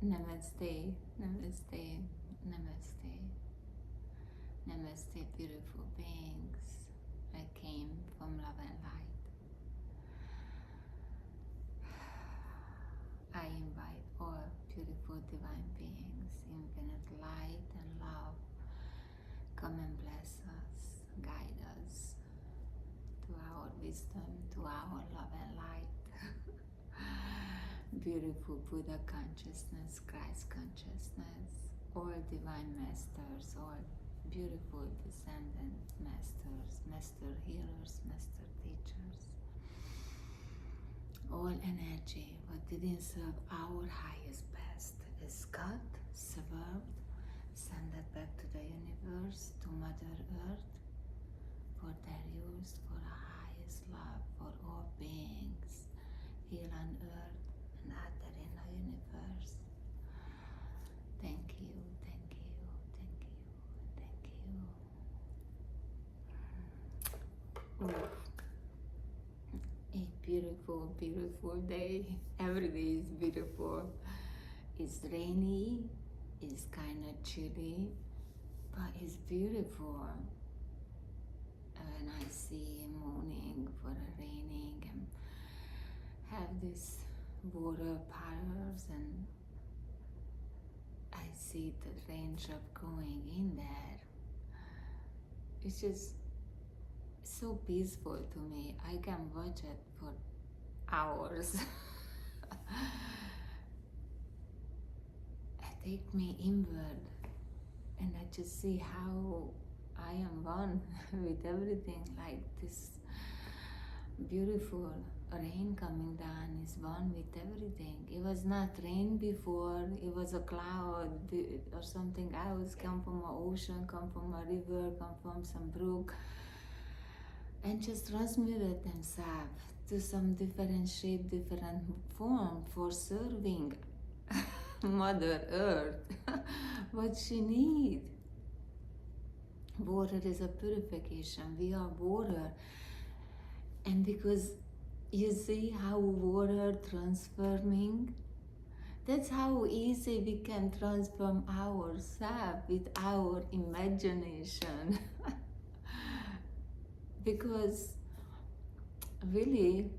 Namaste, namaste, namaste, namaste, beautiful beings. I came from love and light. I invite all beautiful divine beings, infinite light and love, come and bless us, guide us to our wisdom, to our love and light. Beautiful Buddha consciousness, Christ consciousness, all divine masters, all beautiful descendant masters, master healers, master teachers, all energy what didn't serve our highest best is cut, severed, send it back to the universe, to Mother Earth, for their use, for the highest love, for all beings here on earth and other in the universe. Thank you, thank you, thank you, thank you. Ooh. A beautiful, beautiful day. Every day is beautiful. It's rainy, it's kind of chilly, but it's beautiful. And I see morning for the raining and have this water patterns, and I see the raindrop going in there. It's just so peaceful to me. I can watch it for hours. It takes me inward, and I just see how I am one with everything. Like this beautiful rain coming down is one with everything. It was not rain before, it was a cloud or something else, come from an ocean, come from a river, come from some brook, and just transmuted themselves to some different shape, different form for serving Mother Earth what she needs. Water is a purification. We are water. And because you see how water transforming, that's how easy we can transform ourselves with our imagination. Because really,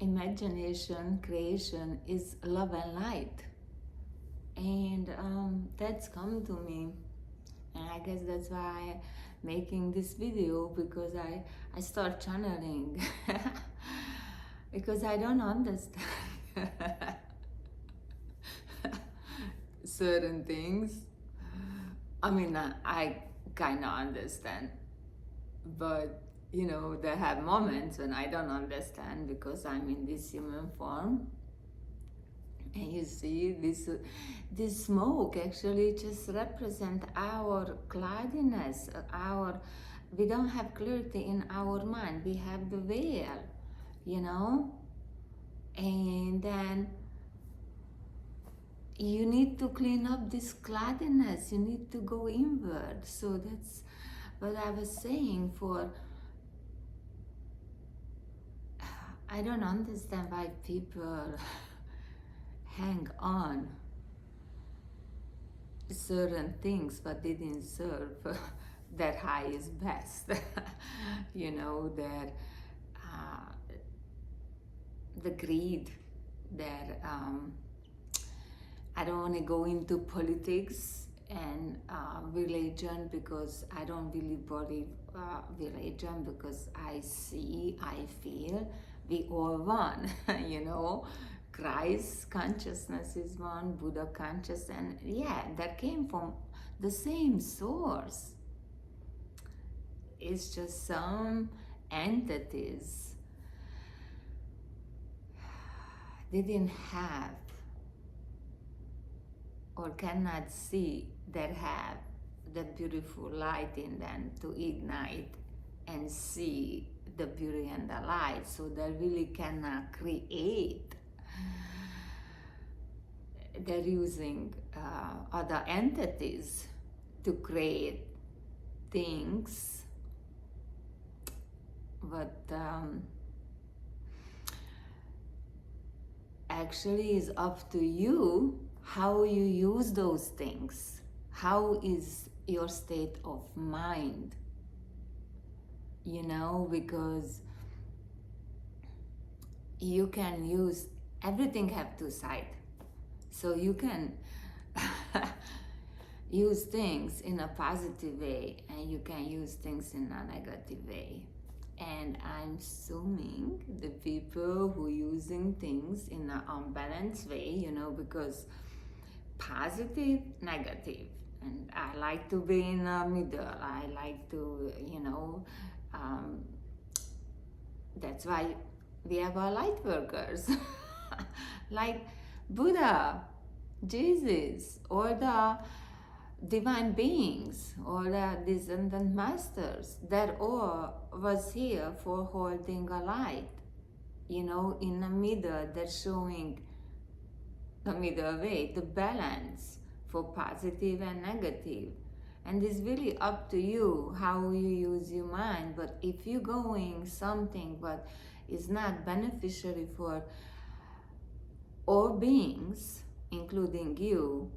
imagination, creation is love and light. And that's come to me. And I guess that's why I'm making this video, because I start channeling. Because I don't understand certain things. I mean, I kind of understand, but you know, there have moments when I don't understand because I'm in this human form. And you see, this smoke actually just represent our cloudiness, we don't have clarity in our mind. We have the veil, you know, and then you need to clean up this cloudiness. You need to go inward. So that's what I was saying. I don't understand why people hang on certain things but didn't serve their highest best. You know, the greed, their I don't want to go into politics and religion, because I don't really believe religion, because I see, I feel we all one. You know, Christ consciousness is one, Buddha consciousness, and yeah, that came from the same source. It's just some entities didn't have or cannot see that have the beautiful light in them to ignite and see the beauty and the light, so they really cannot create. They're using other entities to create things, but actually is up to you how you use those things. How is your state of mind? Because you can use, everything have two sides. So you can use things in a positive way and you can use things in a negative way. And I'm assuming the people who using things in an unbalanced way, because positive, negative. And I like to be in the middle. I like to, that's why we have our light workers. Like Buddha, Jesus, or the divine beings, or the descendant masters, that all was here for holding a light, in the middle. They're showing the middle way, the balance for positive and negative. And it's really up to you how you use your mind. But if you're going something but is not beneficial for all beings, including you,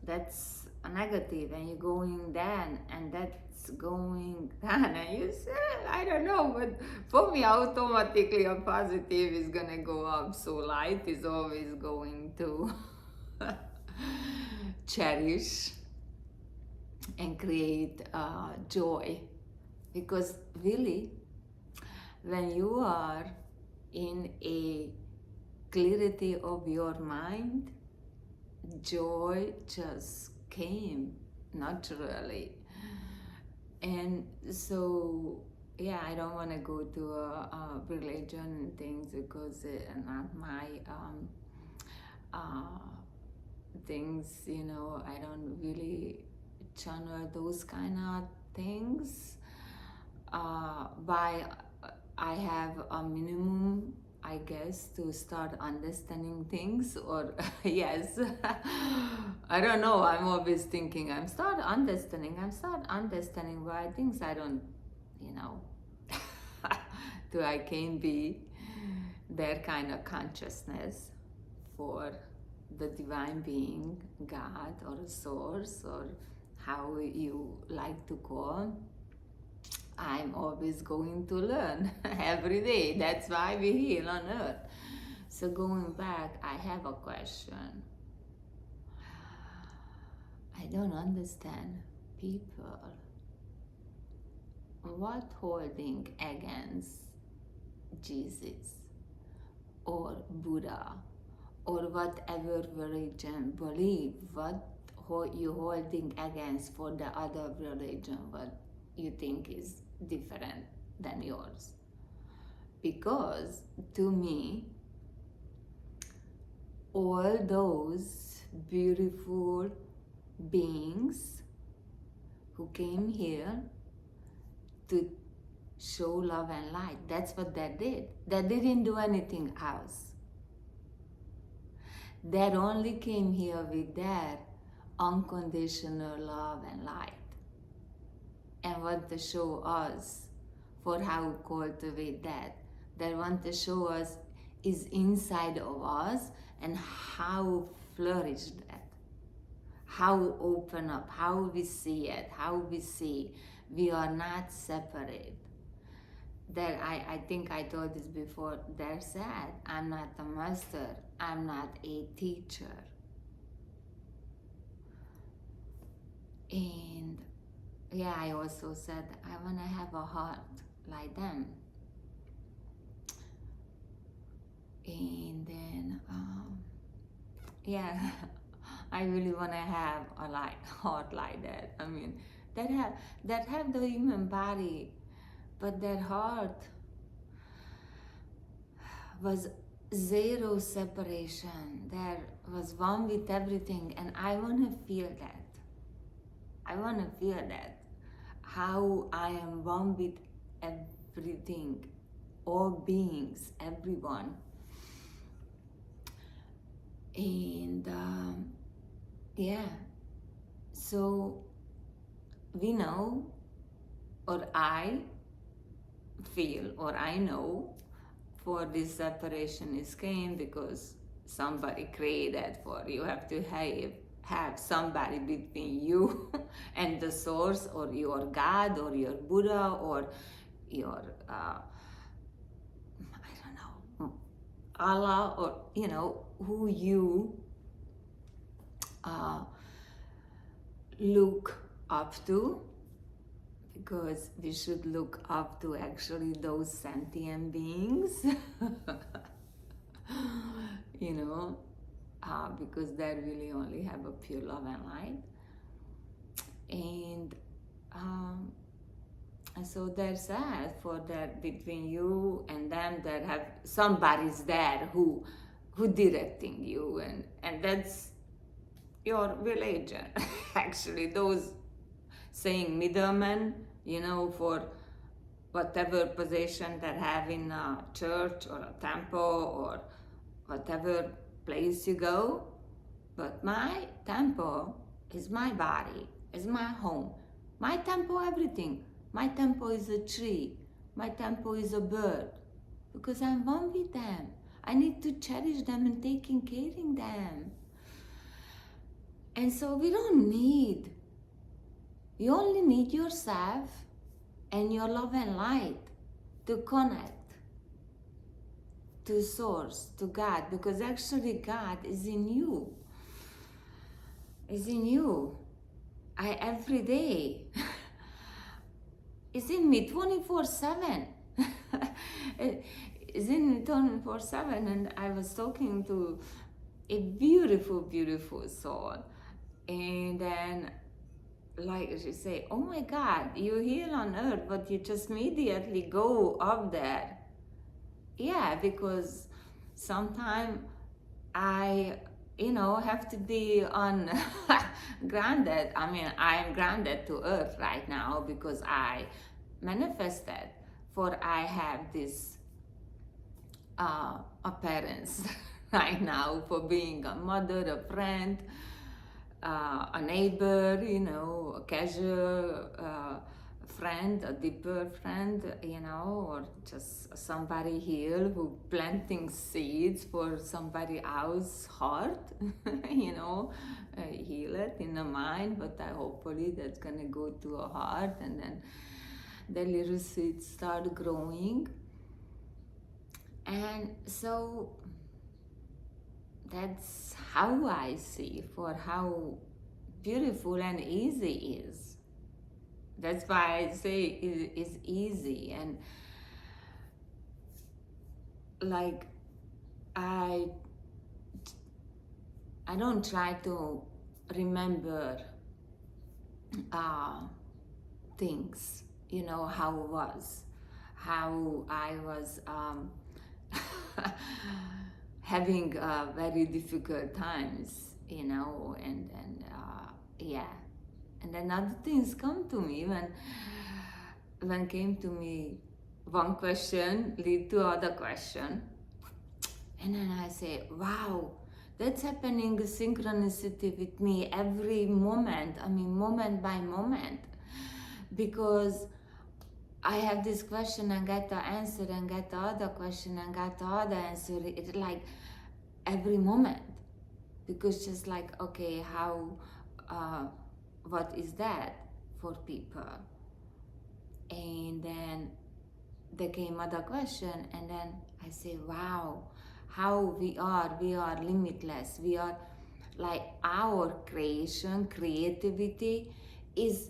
that's a negative, and you're going down, and that's going down, and you say, I don't know, but for me, automatically a positive is gonna go up. So light is always going to cherish and create joy, because really, when you are in a clarity of your mind, joy just came naturally. And so, yeah, I don't want to go to a religion and things, because not my things, I don't really channel those kind of things. By I have a minimum, I guess, to start understanding things, or yes, I don't know. I'm always thinking I'm start understanding why things I don't, do I can be that kind of consciousness for the divine being, God, or source, or how you like to call. I'm always going to learn every day. That's why we're here on earth. So going back, I have a question. I don't understand people. What holding against Jesus or Buddha or whatever religion believe? What you holding against for the other religion? What you think is different than yours? Because to me, all those beautiful beings who came here to show love and light, that's what they did. They didn't do anything else. They only came here with their unconditional love and light, and want to show us for how to cultivate that. They want to show us is inside of us and how flourish that, how open up, how we see it, how we see we are not separate. That I think I told this before, they're sad. I'm not a master, I'm not a teacher. And yeah, I also said I want to have a heart like them. And then, yeah, I really want to have a heart like that. I mean, that have the human body, but that heart was zero separation. There was one with everything, and I want to feel that. I want to feel that. How I am one with everything, all beings, everyone. And yeah, so we know, or I feel, or I know for this separation is came because somebody created for you have to have somebody between you and the source, or your God, or your Buddha, or your I don't know, Allah, or who you look up to, because we should look up to actually those sentient beings. Because they really only have a pure love and light. And so there's that, for that between you and them, that have somebody's there who directing you, and that's your religion. Actually, those saying middlemen, for whatever position they have in a church or a temple or whatever place you go. But my temple is my body, is my home. My temple, everything. My temple is a tree. My temple is a bird. Because I'm one with them. I need to cherish them and taking care of them. And so we don't need. You only need yourself and your love and light to connect to Source, to God, because actually God is in you. Is in you. Every day. It's in me 24/7. It's in me 24/7, and I was talking to a beautiful, beautiful soul, and then like she say, oh my God, you're here on earth, but you just immediately go up there. Yeah, because sometimes I have to be on grounded. I mean, I am grounded to earth right now because I manifested, for I have this appearance right now for being a mother, a friend, a neighbor, a casual friend, a deeper friend, or just somebody here who planting seeds for somebody else's heart, heal it in the mind, but hopefully that's gonna go to a heart, and then the little seeds start growing. And so that's how I see for how beautiful and easy it is. That's why I say it's easy. And like I don't try to remember things, how I was having very difficult times, and yeah. And then other things come to me when came to me, one question lead to other question. And then I say, wow, that's happening synchronicity with me every moment. I mean, moment by moment. Because I have this question and get the answer, and get the other question and get the other answer. It's like every moment. Because just like, okay, how, what is that for people? And then there came other question, and then I say, wow, how we are limitless. We are like, our creativity is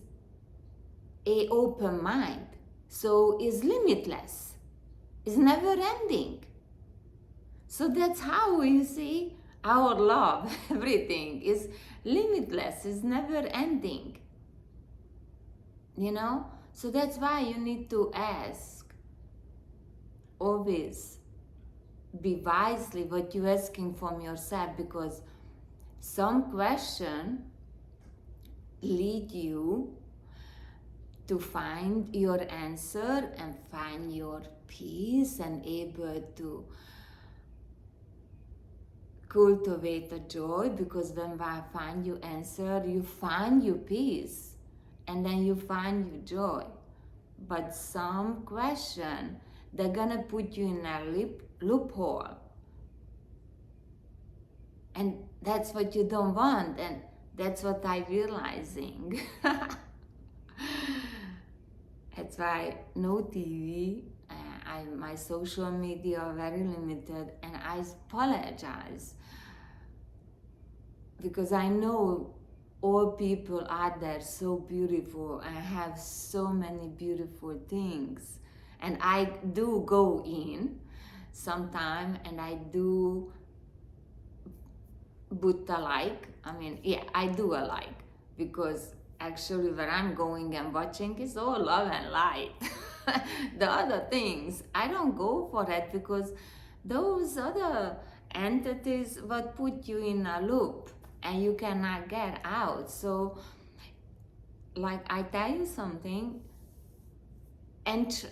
a open mind. So is limitless. It's never ending. So that's how you see our love, everything is limitless, is never ending. So that's why you need to ask, always be wisely what you're asking from yourself, because some question lead you to find your answer and find your peace and able to cultivate the joy, because when I find your answer, you find your peace, and then you find your joy. But some question they're gonna put you in a loophole. And that's what you don't want, and that's what I'm realizing. That's why no TV, my social media are very limited, and I apologize because I know all people out there so beautiful and have so many beautiful things, and I do go in sometime and I do put a like. I mean, yeah, I do a like, because actually where I'm going and watching is all love and light. The other things, I don't go for it, because those other entities would put you in a loop and you cannot get out. So, like, I tell you something, and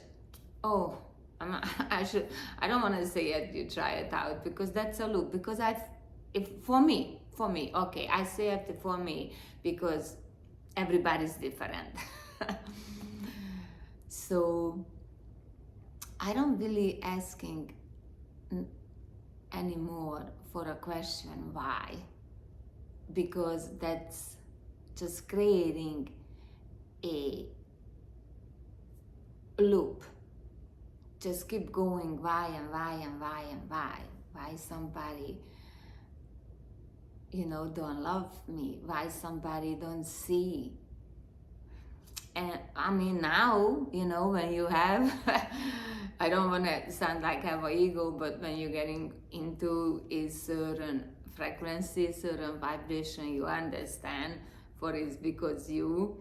I don't want to say it, you try it out, because that's a loop. Because for me, okay, I say it for me, because everybody's different. So I don't really asking anymore for a question why, because that's just creating a loop. Just keep going, why and why and why and why somebody don't love me, why somebody don't see. And I mean, now, when you have, I don't want to sound like I have an ego, but when you're getting into a certain frequency, certain vibration, you understand, for it's because you,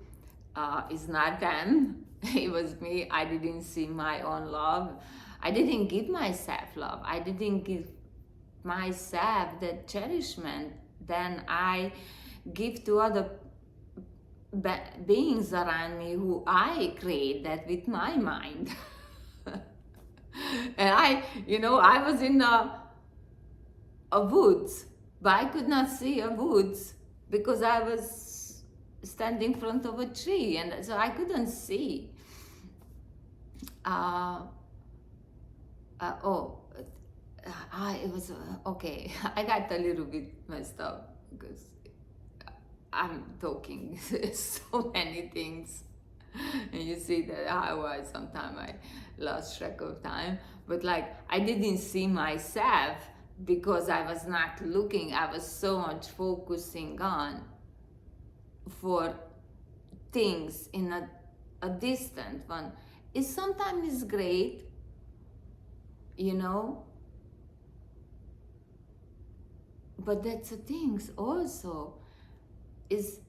it's not them, it was me. I didn't see my own love. I didn't give myself love. I didn't give myself the cherishment. Then I give to other beings around me who I created with my mind. And I was in a woods, but I could not see a woods because I was standing in front of a tree, and so I couldn't see. It was okay. I got a little bit messed up because I'm talking so many things, and you see that how sometimes I lost track of time. But like, I didn't see myself because I was not looking. I was so much focusing on for things in a distant one. It sometimes is great, but that's the things also is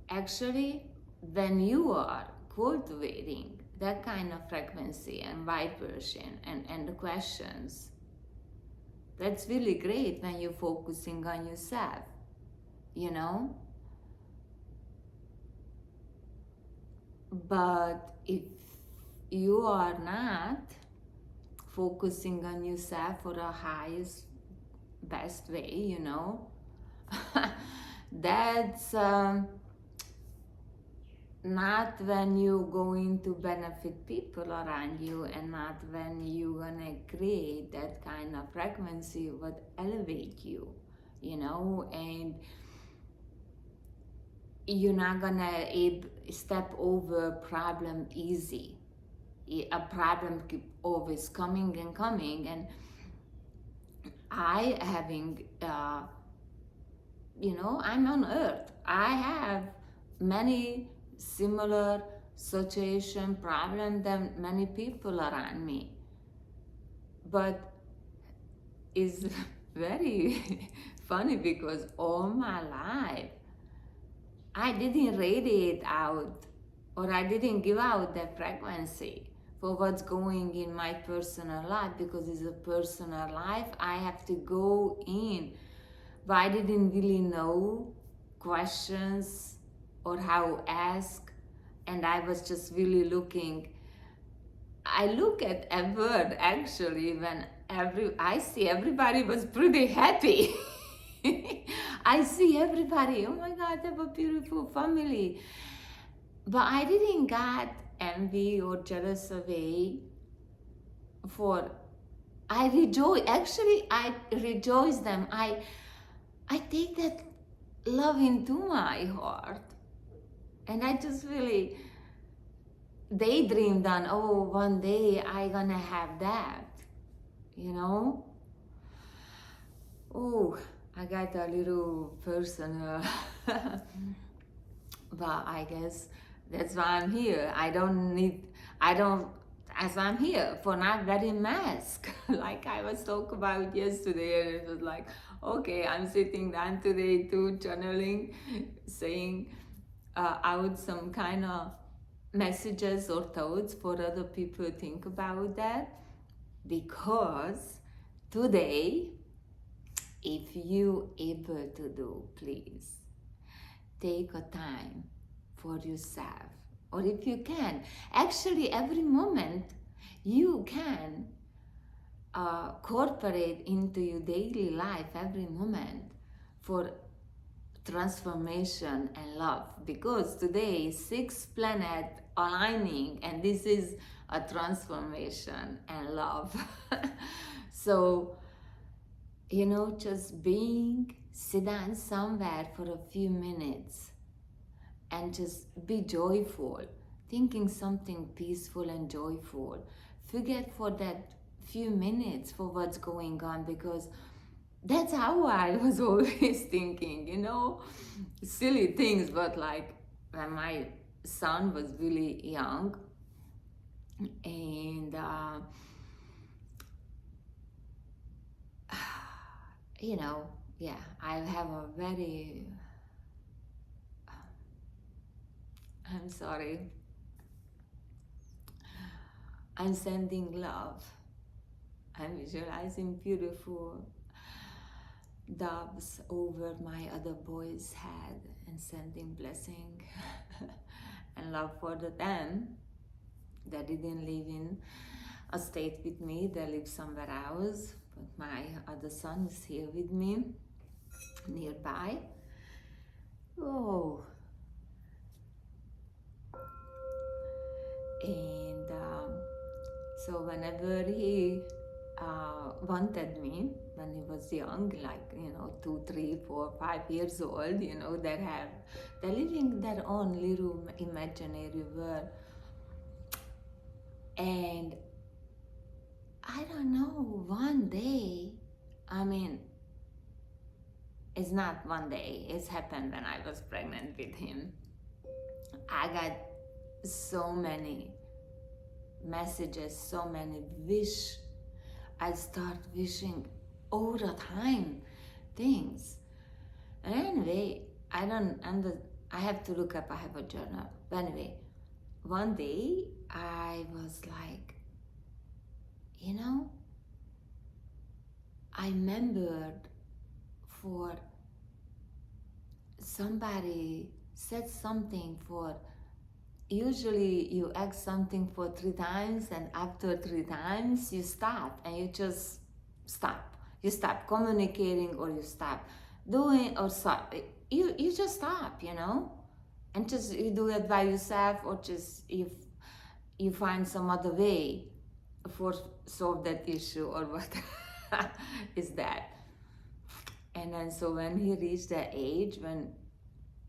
actually when you are cultivating that kind of frequency and vibration and the questions, that's really great when you're focusing on yourself, But if you are not focusing on yourself for the highest, best way, that's not when you're going to benefit people around you, and not when you're gonna create that kind of frequency what elevate you, and you're not gonna step over a problem easy. A problem keep always coming and coming, and I having I'm on earth. I have many similar situation, problem than many people around me. But it's very funny because all my life I didn't radiate out, or I didn't give out that frequency for what's going in my personal life, because it's a personal life. I have to go in, but I didn't really know questions or how ask, and I was just really looking. I look at a word actually when I see everybody was pretty happy. I see everybody, oh my God, they have a beautiful family. But I didn't get envy or jealous away for, I rejoice, actually I rejoice them. I take that love into my heart. And I just really daydreamed on, oh, one day I gonna have that, you know? Oh, I got a little personal, but I guess that's why I'm here. As I'm here for not wearing mask, like I was talking about yesterday, and it was like, okay, I'm sitting down today too, journaling, saying out some kind of messages or thoughts for other people to think about that, because today, if you able to do, please take a time for yourself, or if you can, actually every moment you can incorporate into your daily life, every moment, for transformation and love, because today 6 planet aligning, and this is a transformation and love. So, you know, just sit down somewhere for a few minutes and just be joyful, thinking something peaceful and joyful. Forget for that few minutes for what's going on, because that's how I was always thinking, you know, silly things. But like when my son was really young, and you know, yeah, I have a very, I'm sorry, I'm sending love. I'm visualizing beautiful doves over my other boy's head and sending blessing and love for them that didn't live in a state with me. They live somewhere else, but my other son is here with me, nearby. Oh, and so whenever he wanted me, when he was young, like, you know, 2, 3, 4, 5 years old, you know, they're living their own little imaginary world. And I don't know, one day, I mean, it's not one day, it's happened when I was pregnant with him. I got so many messages, so many wish. I start wishing all the time things. And anyway, I have to look up, I have a journal. But anyway, one day I was like, you know, I remembered for somebody said something for, usually you ask something for 3 times, and after 3 times you stop, and you just stop. You stop communicating, or you stop doing, or stop. You just stop, you know, and just you do it by yourself, or just if you find some other way for solve that issue, or what is that. And then so when he reached that age when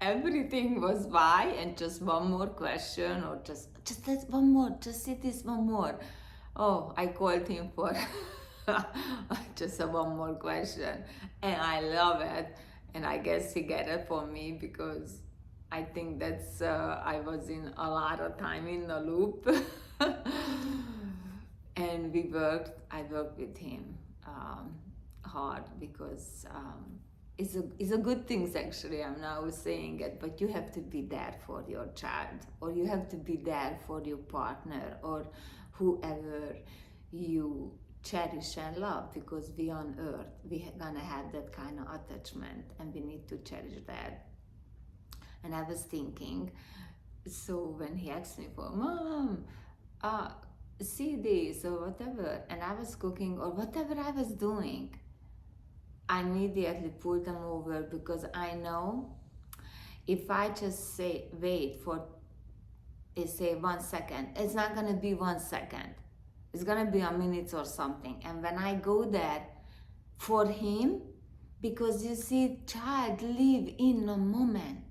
everything was why, and just one more question, or just that one more, just say this one more. Oh, I called him for just a one more question, and I love it. And I guess he get it for me, because I think that's I was in a lot of time in the loop. And I worked with him hard, because it's a good thing, actually. I'm now saying it, but you have to be there for your child, or you have to be there for your partner, or whoever you cherish and love, because we on earth, we gonna have that kind of attachment, and we need to cherish that. And I was thinking, so when he asked me for, Mom, see this or whatever, and I was cooking or whatever I was doing, I immediately pulled them over, because I know if I just wait for, say 1 second, it's not gonna be 1 second. It's gonna be a minute or something. And when I go there for him, because you see, child live in a moment.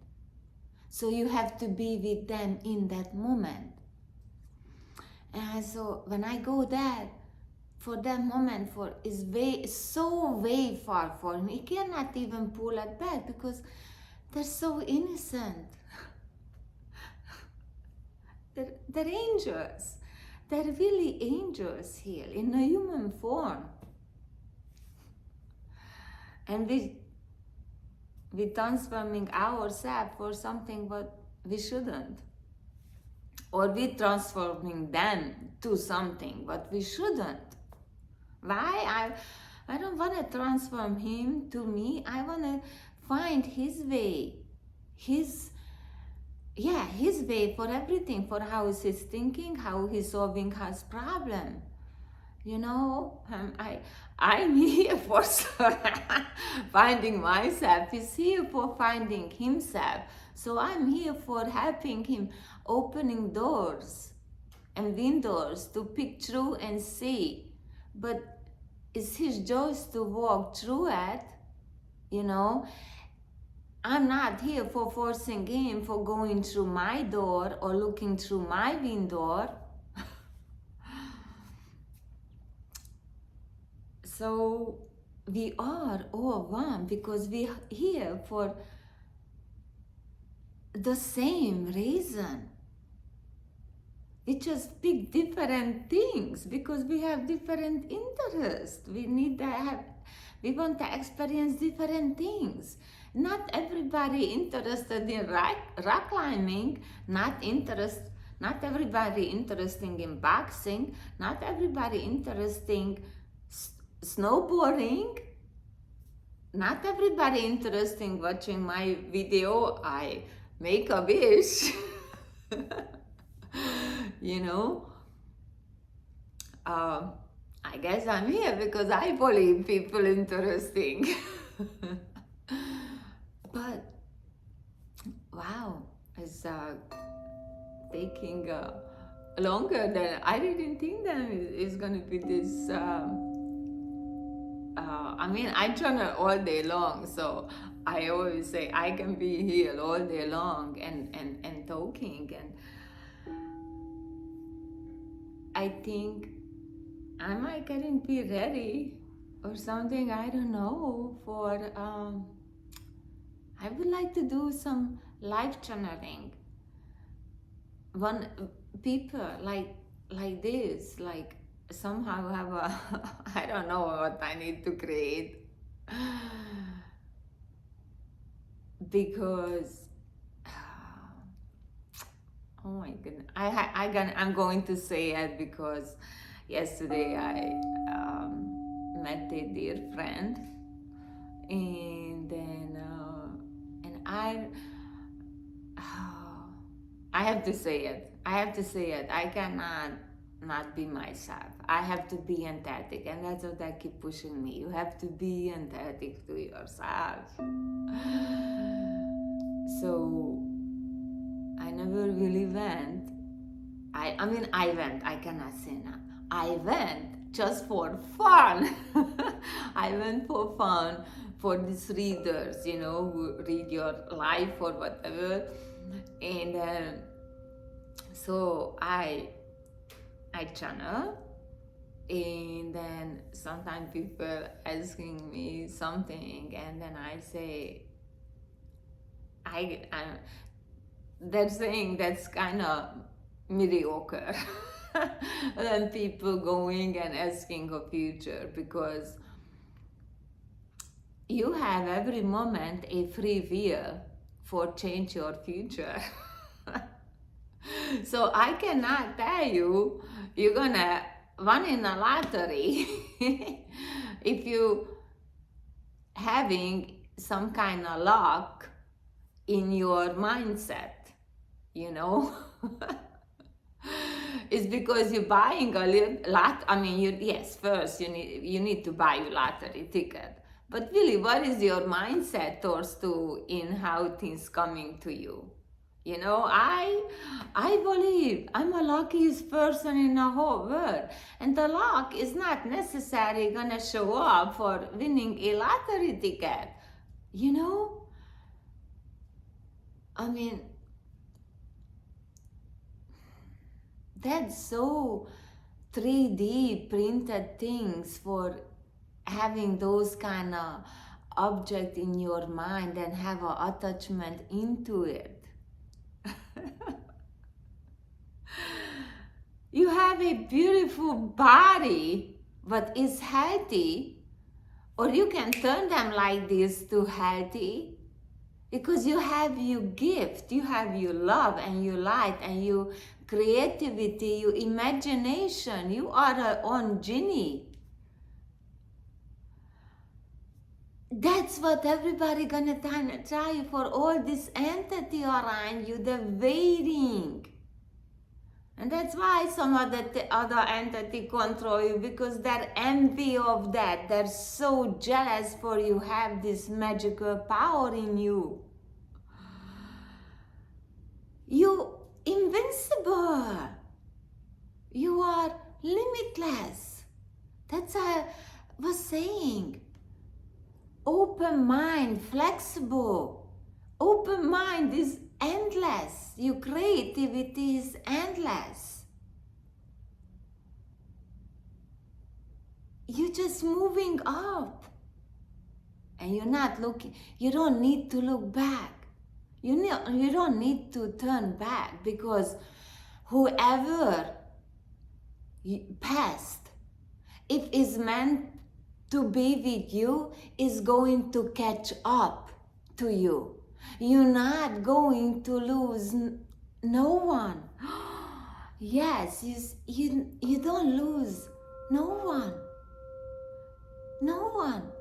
So you have to be with them in that moment. And so when I go there, for that moment, for is way far for me. He cannot even pull it back because they're so innocent. They're angels. They're really angels here in a human form. And we transforming ourselves for something what we shouldn't. Or we transforming them to something what we shouldn't. Why? I don't want to transform him to me. I want to find his way. His way for everything, for how he's thinking, how he's solving his problem. You know, I'm here for finding myself. He's here for finding himself. So I'm here for helping him, opening doors and windows to peek through and see. But it's his choice to walk through it, you know. I'm not here for forcing him for going through my door or looking through my window. So we are all one because we are here for the same reason. We just pick different things because we have different interests. We want to experience different things. Not everybody interested in rock climbing, not everybody interested in boxing, not everybody interested in snowboarding, not everybody interested in watching my video, I make a wish. You know, I guess I'm here because I believe people interesting. But wow, it's taking longer than I didn't think that it's gonna be this. I mean, I journal all day long, so I always say I can be here all day long and talking, and I think I might getting be ready or something, I don't know, for I would like to do some life channeling. One people like this, like somehow have a I don't know what I need to create because oh my goodness, I'm going to say it because yesterday I met a dear friend, and then and I have to say it. I cannot not be myself. I have to be empathetic, and that's what I keep pushing me. You have to be empathetic to yourself. So I never really went. I mean, I went. I cannot say now. I went just for fun. I went for fun for these readers, you know, who read your life or whatever. And so I channel, and then sometimes people asking me something, and then I say, they're saying that's kind of mediocre. Than people going and asking a future, because you have every moment a free will for change your future. So I cannot tell you you're gonna win in a lottery if you having some kind of luck in your mindset, you know. It's because you're buying a lot. I mean, first you need to buy your lottery ticket. But really, what is your mindset towards to in how things coming to you? You know, I believe I'm the luckiest person in the whole world. And the luck is not necessarily gonna show up for winning a lottery ticket. You know? I mean, that's so 3D printed things for having those kind of object in your mind and have an attachment into it. You have a beautiful body but is healthy, or you can turn them like this to healthy, because you have your gift, you have your love and your light and your creativity, your imagination. You are a own genie. That's what everybody gonna try for all this entity around you, they're waiting. And that's why some other entity control you, because they're envy of that. They're so jealous for you have this magical power in you. You invincible. You are limitless. That's what I was saying. Open mind, flexible. Open mind is endless. Your creativity is endless. You're just moving up. And you're not looking, you don't need to look back. You don't need to turn back, because whoever passed, if is meant to be with you, is going to catch up to you. You're not going to lose no one. Yes, you don't lose no one. No one.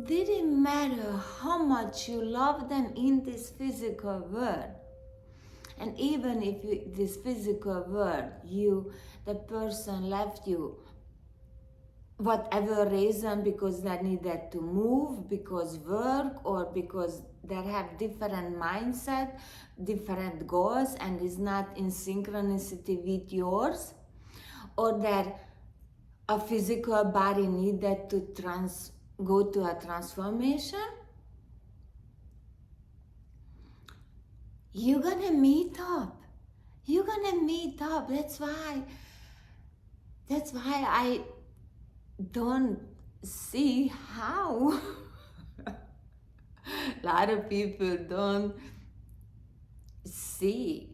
Didn't matter how much you love them in this physical world. And even if this physical world, the person left you, whatever reason, because they needed to move, because work, or because they have different mindset, different goals, and is not in synchronicity with yours, or that a physical body needed to go to a transformation, you're gonna meet up. You're gonna meet up. That's why I don't see how a lot of people don't see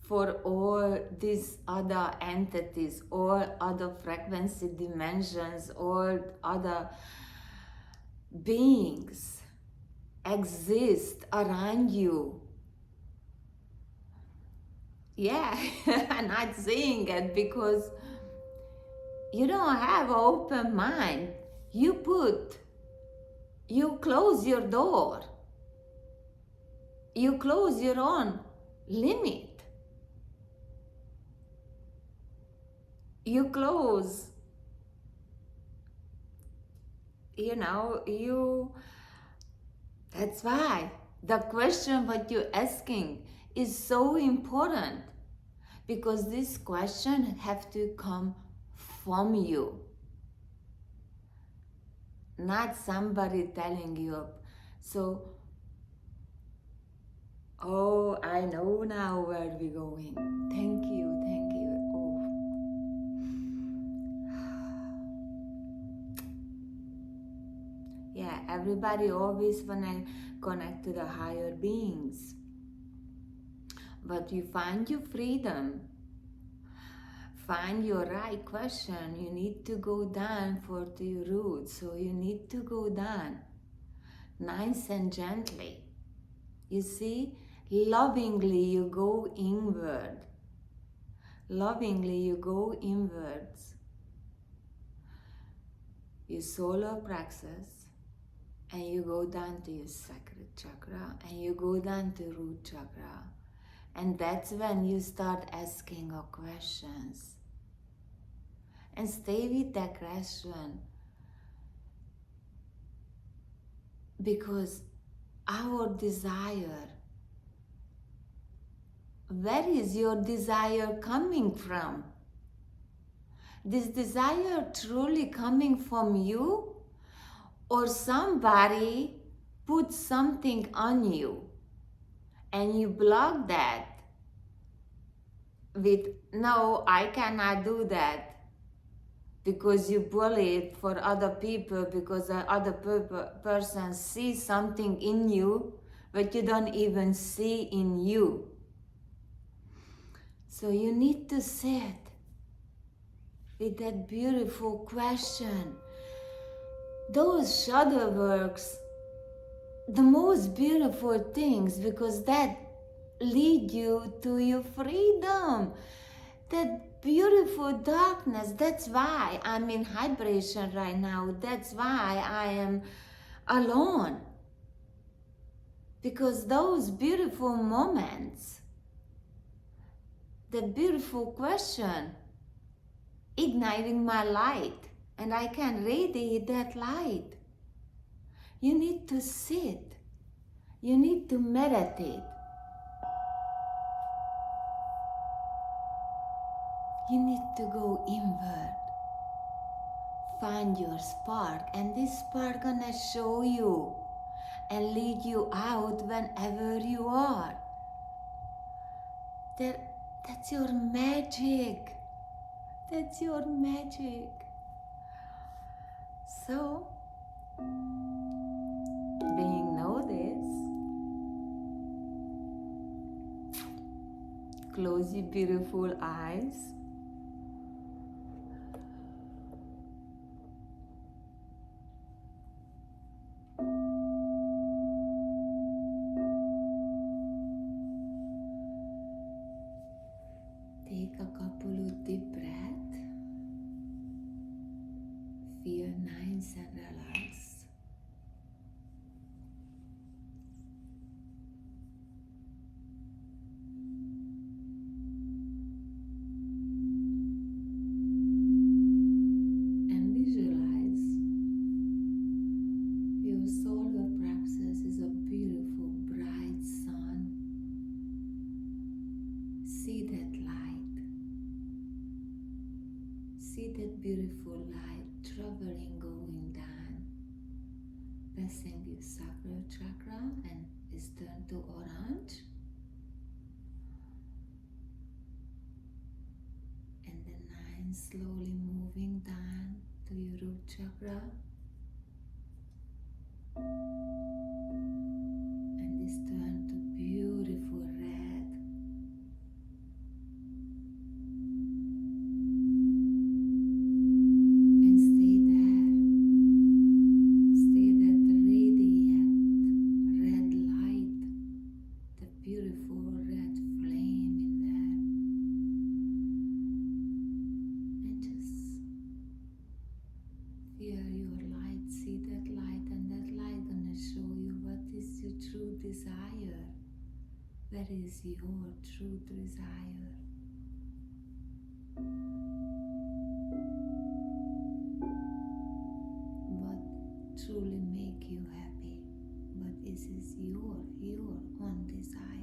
for all these other entities, all other frequency dimensions, all other beings exist around you. Yeah, I'm not saying it because you don't have an open mind. You close your door. You close your own limit. You close, that's why the question what you're asking is so important, because this question have to come from you, not somebody telling you. So, oh, I know now where we're going. Thank you. Oh. Yeah, everybody always wanna connect to the higher beings. But you find your freedom, find your right question. You need to go down for the roots. So you need to go down nice and gently. You see, lovingly you go inward. Lovingly you go inwards. Your solar plexus, and you go down to your sacral chakra, and you go down to root chakra. And that's when you start asking questions. And stay with that question. Because our desire where is your desire coming from? This desire truly coming from you, or somebody put something on you and you block that with, no, I cannot do that, because you bully it for other people, because the other person sees something in you but you don't even see in you. So you need to sit with that beautiful question. Those shadow works, the most beautiful things, because that lead you to your freedom. That beautiful darkness, that's why I'm in hibernation right now. That's why I am alone. Because those beautiful moments, the beautiful question, igniting my light, and I can radiate that light. You need to sit. You need to meditate. You need to go inward. Find your spark, and this spark gonna show you and lead you out whenever you are. That's your magic. That's your magic. So, being noticed, close your beautiful eyes. Take a couple of deep breaths. Feel nice and relaxed. And visualize your solar plexus is a beautiful bright sun. See that light. See that beautiful light traveling, going down, passing your sacral chakra, and is turned to orange. And the 9 slowly moving down to your root chakra. And is turned to beautiful red. And stay there. Stay that radiant red light, the beautiful red flame in there. And just feel your light, see that light, and that light gonna show you what is your true desire. Where is your true desire? What truly make you happy? What is your own desire?